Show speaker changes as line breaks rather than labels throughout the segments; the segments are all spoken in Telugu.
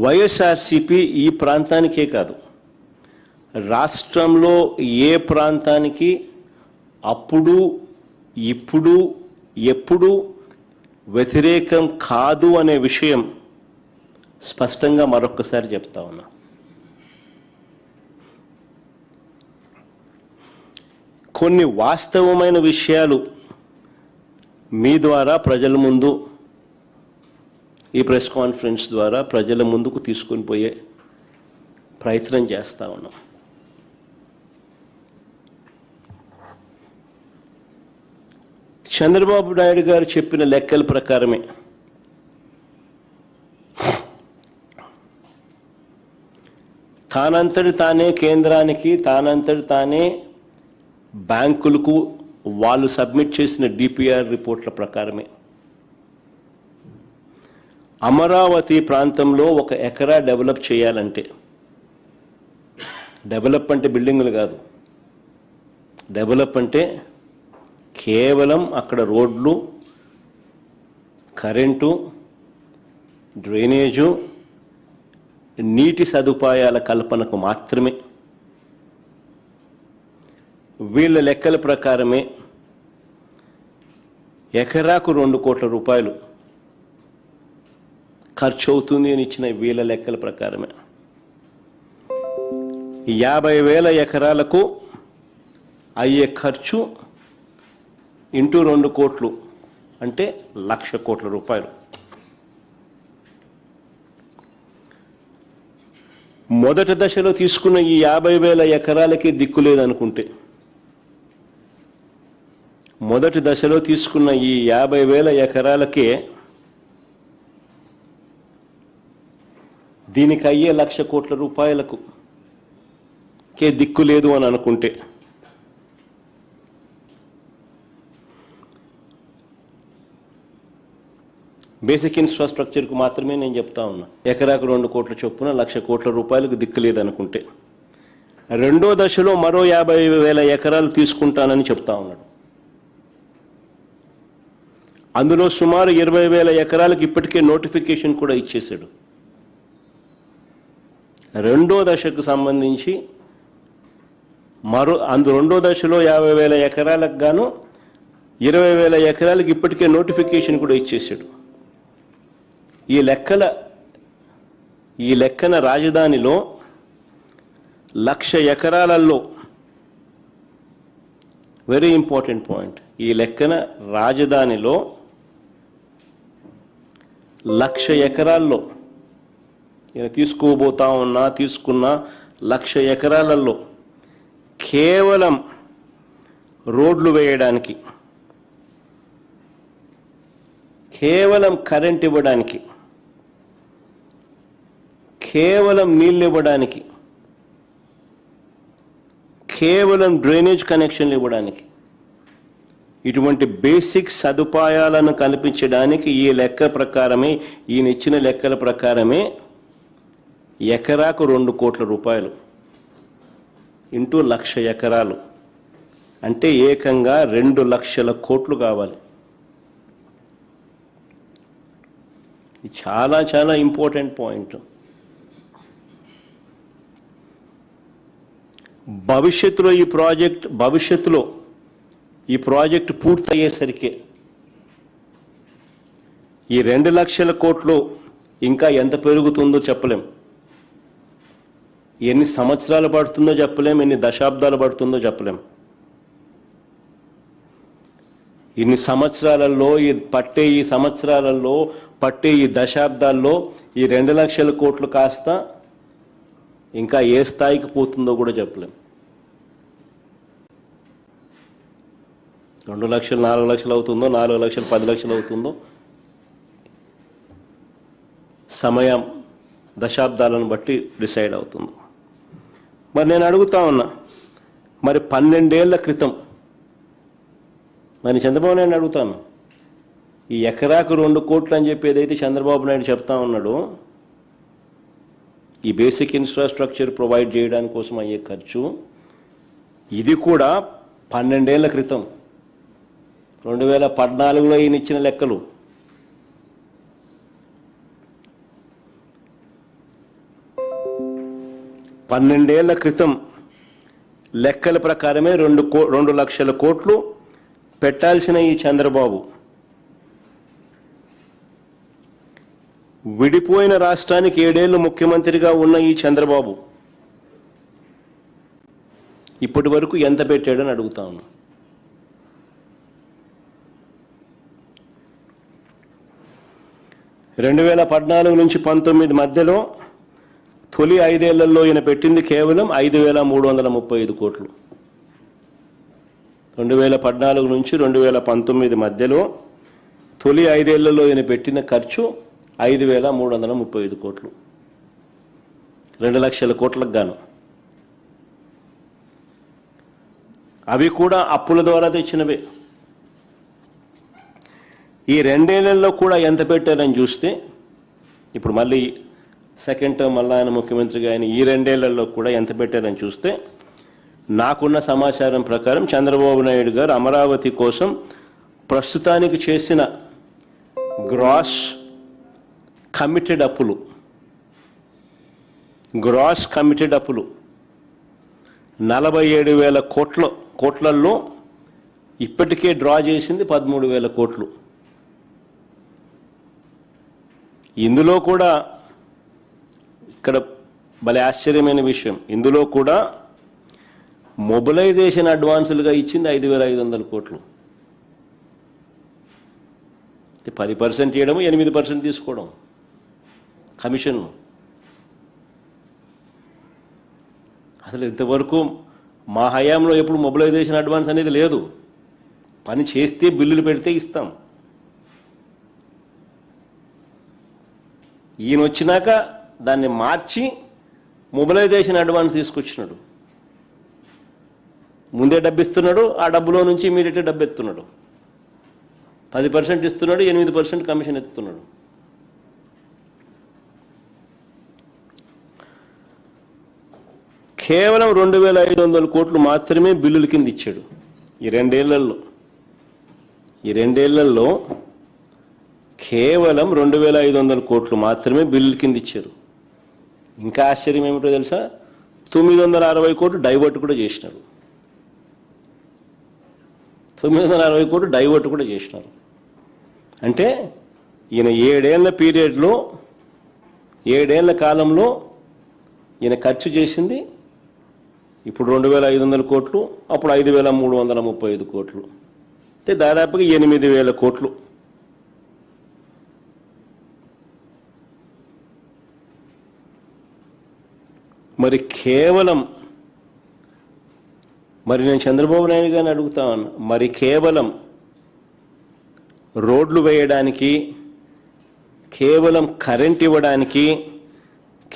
వైఎస్ఆర్సీపీ ఈ ప్రాంతానికే కాదు, రాష్ట్రంలో ఏ ప్రాంతానికి అప్పుడు ఇప్పుడు ఎప్పుడు వ్యతిరేకం కాదు అనే విషయం స్పష్టంగా మరొక్కసారి చెప్తా ఉన్నా. కొన్ని వాస్తవమైన విషయాలు మీ ద్వారా ప్రజల ముందు, ఈ ప్రెస్ కాన్ఫరెన్స్ ద్వారా ప్రజల ముందుకు తీసుకొని పోయే ప్రయత్నం చేస్తూ ఉన్నాం. చంద్రబాబు నాయుడు గారు చెప్పిన లెక్కల ప్రకారమే తానంతటి తానే కేంద్రానికి, తానంతటి తానే బ్యాంకులకు వాళ్ళు సబ్మిట్ చేసిన డిపిఆర్ రిపోర్ట్ల ప్రకారమే అమరావతి ప్రాంతంలో 1 ఎకరా డెవలప్ చేయాలంటే, డెవలప్ అంటే బిల్డింగులు కాదు, డెవలప్ అంటే కేవలం అక్కడ రోడ్లు, కరెంటు, డ్రైనేజు, నీటి సదుపాయాల కల్పనకు మాత్రమే. వీళ్ళ లెక్కల ప్రకారమే ఎకరాకు 2 కోట్ల రూపాయలు ఖర్చు అవుతుంది అని ఇచ్చిన వీళ్ళ లెక్కల ప్రకారమే 50,000 ఎకరాలకు అయ్యే ఖర్చు ఇంటూ 2 కోట్లు అంటే 1,00,000 కోట్ల రూపాయలు. మొదటి దశలో తీసుకున్న ఈ 50,000 ఎకరాలకి దిక్కు లేదనుకుంటే, మొదటి దశలో తీసుకున్న ఈ 50,000 ఎకరాలకే దీనికి అయ్యే 1,00,000 కోట్ల రూపాయలకు కే దిక్కు లేదు అని అనుకుంటే, బేసిక్ ఇన్ఫ్రాస్ట్రక్చర్కు మాత్రమే నేను చెప్తా ఉన్నా, ఎకరాకు 2 కోట్ల చొప్పున 1,00,000 కోట్ల రూపాయలకు దిక్కు లేదనుకుంటే, రెండో దశలో మరో 50,000 ఎకరాలు తీసుకుంటానని చెప్తా ఉన్నాడు. అందులో సుమారు 20,000 ఎకరాలకు ఇప్పటికే నోటిఫికేషన్ కూడా ఇచ్చేశాడు. రెండో దశకు సంబంధించి రెండో దశలో 50,000 ఎకరాలకు గాను 20,000 ఎకరాలకు ఇప్పటికే నోటిఫికేషన్ కూడా ఇచ్చేశాడు. ఈ లెక్కన రాజధానిలో 1,00,000 ఎకరాలలో, వెరీ ఇంపార్టెంట్ పాయింట్, ఈ లెక్కన రాజధానిలో 1,00,000 ఎకరాల్లో తీసుకున్న 1,00,000 ఎకరాలలో కేవలం రోడ్లు వేయడానికి, కేవలం కరెంట్ ఇవ్వడానికి, కేవలం నీళ్ళు ఇవ్వడానికి, కేవలం డ్రైనేజ్ కనెక్షన్లు ఇవ్వడానికి, ఇటువంటి బేసిక్ సదుపాయాలను కల్పించడానికి ఈ లెక్క ప్రకారమే, ఈయన ఇచ్చిన లెక్కల ప్రకారమే ఎకరాకు 2 కోట్ల రూపాయలు ఇంటూ 1,00,000 ఎకరాలు అంటే ఏకంగా 2,00,000 కోట్లు కావాలి. చాలా చాలా ఇంపార్టెంట్ పాయింట్. భవిష్యత్తులో ఈ ప్రాజెక్ట్ పూర్తయ్యేసరికి ఈ 2,00,000 కోట్లు ఇంకా ఎంత పెరుగుతుందో చెప్పలేం, ఎన్ని సంవత్సరాలు పడుతుందో చెప్పలేం, ఎన్ని దశాబ్దాలు పడుతుందో చెప్పలేం. ఇన్ని సంవత్సరాలలో పట్టే ఈ దశాబ్దాల్లో ఈ 2,00,000 కోట్లు కాస్త ఇంకా ఏ స్థాయికి పోతుందో కూడా చెప్పలేం. 2 లక్షలు 4 లక్షలు అవుతుందో, 4 లక్షలు 10 లక్షలు అవుతుందో, సమయం దశాబ్దాలను బట్టి డిసైడ్ అవుతుంది. మరి నేను అడుగుతా ఉన్నా, మరి 12 ఏళ్ల క్రితం మరి చంద్రబాబు నాయుడు అడుగుతాను, ఈ ఎకరాకు 2 కోట్లు అని చెప్పి ఏదైతే చంద్రబాబు నాయుడు చెప్తా ఉన్నాడో, ఈ బేసిక్ ఇన్ఫ్రాస్ట్రక్చర్ ప్రొవైడ్ చేయడానికి కోసం అయ్యే ఖర్చు, ఇది కూడా 12 ఏళ్ల క్రితం 2014లో ఈయన ఇచ్చిన లెక్కలు. 12 ఏళ్ల క్రితం లెక్కల ప్రకారమే 2 లక్షల కోట్లు పెట్టాల్సిన ఈ చంద్రబాబు విడిపోయిన రాష్ట్రానికి 7 ఏళ్లు ముఖ్యమంత్రిగా ఉన్న ఈ చంద్రబాబు ఇప్పటి వరకు ఎంత పెట్టాడని అడుగుతా ఉన్నా. రెండు 2014 నుంచి 19 మధ్యలో తొలి 5 ఏళ్లలో ఈయన పెట్టింది కేవలం 5,335 కోట్లు. 2014 నుంచి 2019 మధ్యలో తొలి 5 ఏళ్లలో ఈయన పెట్టిన ఖర్చు 5,335 కోట్లు. 2 లక్షల కోట్లకు గాను. అవి కూడా అప్పుల ద్వారా తెచ్చినవే. ఈ 2 ఏళ్లలో కూడా ఎంత పెట్టారని చూస్తే, ఇప్పుడు మళ్ళీ సెకండ్ టర్మ్ మళ్ళీ ఆయన ముఖ్యమంత్రిగా ఆయన ఈ 2 ఏళ్లలో కూడా ఎంత పెట్టారని చూస్తే, నాకున్న సమాచారం ప్రకారం చంద్రబాబు నాయుడు గారు అమరావతి కోసం ప్రస్తుతానికి చేసిన గ్రాస్ కమిటెడ్ అప్పులు 47,000 కోట్లలో ఇప్పటికే డ్రా చేసింది 13,000 కోట్లు. ఇందులో కూడా ఇక్కడ భలే ఆశ్చర్యమైన విషయం, ఇందులో కూడా మొబిలైజేషన్ అడ్వాన్సులుగా ఇచ్చింది 5,500 కోట్లు. 10% ఇవ్వడము, 8% తీసుకోవడం కమిషన్. అసలు ఇంతవరకు మా హయాంలో ఎప్పుడు మొబిలైజేషన్ అడ్వాన్స్ అనేది లేదు. పని చేస్తే బిల్లులు పెడితే ఇస్తాం. ఈయన వచ్చినాక దాన్ని మార్చి మొబిలైజేషన్ అడ్వాన్స్ తీసుకొచ్చినాడు. ముందే డబ్బు ఇస్తున్నాడు, ఆ డబ్బులో నుంచి ఇమీడియట్గా డబ్బు ఎత్తున్నాడు. 10% ఇస్తున్నాడు, 8% కమిషన్ ఎత్తున్నాడు. కేవలం 2,500 కోట్లు మాత్రమే బిల్లుల కింద ఇచ్చాడు ఈ 2 ఏళ్లలో. ఈ 2 ఏళ్లలో కేవలం 2,500 కోట్లు మాత్రమే బిల్లుల కింద ఇచ్చారు. ఇంకా ఆశ్చర్యం ఏమిటో తెలుసా, 960 కోట్లు డైవర్ట్ కూడా చేసినారు. 960 కోట్లు డైవర్ట్ కూడా చేసినారు. అంటే ఈయన 7 ఏళ్ల పీరియడ్లో, 7 ఏళ్ల కాలంలో ఈయన ఖర్చు చేసింది ఇప్పుడు 2,500 కోట్లు, అప్పుడు 5,335 కోట్లు, అంటే దాదాపుగా 8,000 కోట్లు. మరి కేవలం నేను చంద్రబాబు నాయుడు గారిని అడుగుతా ఉన్నా, మరి కేవలం రోడ్లు వేయడానికి, కేవలం కరెంట్ ఇవ్వడానికి,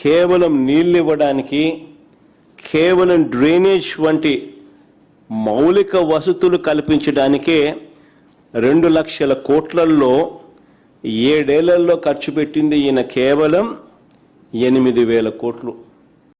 కేవలం నీళ్ళు ఇవ్వడానికి, కేవలం డ్రైనేజ్ వంటి మౌలిక వసతులు కల్పించడానికే 2 లక్షల కోట్లలో 7 ఏళ్లలో ఖర్చు పెట్టింది ఈయన కేవలం 8,000 కోట్లు.